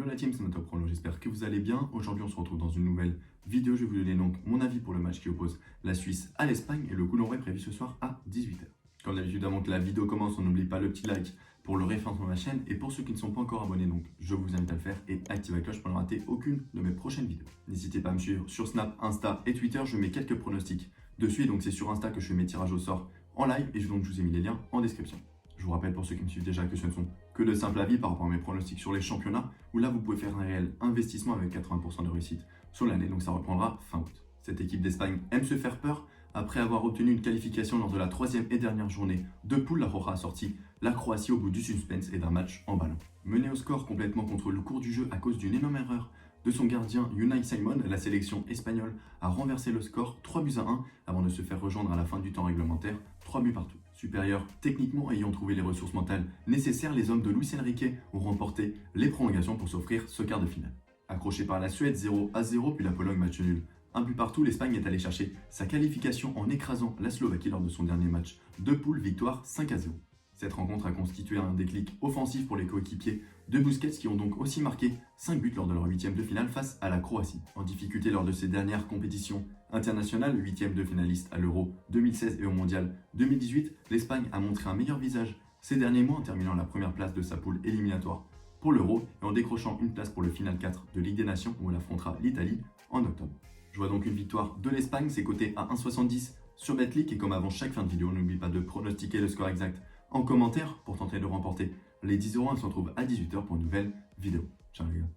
Hello la team, c'est Top Chrono, j'espère que vous allez bien. Aujourd'hui on se retrouve dans une nouvelle vidéo, je vais vous donner donc mon avis pour le match qui oppose la Suisse à l'Espagne et le coup d'envoi est prévu ce soir à 18h. Comme d'habitude avant que la vidéo commence, on n'oublie pas le petit like pour le référencement de ma chaîne et pour ceux qui ne sont pas encore abonnés, donc je vous invite à le faire et activez la cloche pour ne rater aucune de mes prochaines vidéos. N'hésitez pas à me suivre sur Snap, Insta et Twitter, je mets quelques pronostics dessus et donc c'est sur Insta que je fais mes tirages au sort en live et donc je vous ai mis les liens en description. Je vous rappelle pour ceux qui me suivent déjà que ce ne sont que de simples avis par rapport à mes pronostics sur les championnats, où là vous pouvez faire un réel investissement avec 80% de réussite sur l'année, donc ça reprendra fin août. Cette équipe d'Espagne aime se faire peur. Après avoir obtenu une qualification lors de la troisième et dernière journée de poule, la Roja a sorti la Croatie au bout du suspense et d'un match en ballon. Menée au score complètement contre le cours du jeu à cause d'une énorme erreur de son gardien Unai Simon, la sélection espagnole a renversé le score 3-1 avant de se faire rejoindre à la fin du temps réglementaire, 3 buts partout. Supérieurs techniquement ayant trouvé les ressources mentales nécessaires, les hommes de Luis Enrique ont remporté les prolongations pour s'offrir ce quart de finale. Accroché par la Suède 0-0 puis la Pologne match nul 1 but partout, l'Espagne est allée chercher sa qualification en écrasant la Slovaquie lors de son dernier match de poule, victoire 5-0. Cette rencontre a constitué un déclic offensif pour les coéquipiers de Busquets qui ont donc aussi marqué 5 buts lors de leur 8e de finale face à la Croatie. En difficulté lors de ces dernières compétitions internationales, 8e de finaliste à l'Euro 2016 et au Mondial 2018, l'Espagne a montré un meilleur visage ces derniers mois en terminant la première place de sa poule éliminatoire pour l'Euro et en décrochant une place pour le final 4 de Ligue des Nations où elle affrontera l'Italie en octobre. Je vois donc une victoire de l'Espagne, c'est coté à 1,70 sur Betclic et comme avant chaque fin de vidéo, n'oublie pas de pronostiquer le score exact en commentaire pour tenter de remporter les 10 €. On se retrouve à 18h pour une nouvelle vidéo. Ciao les gars.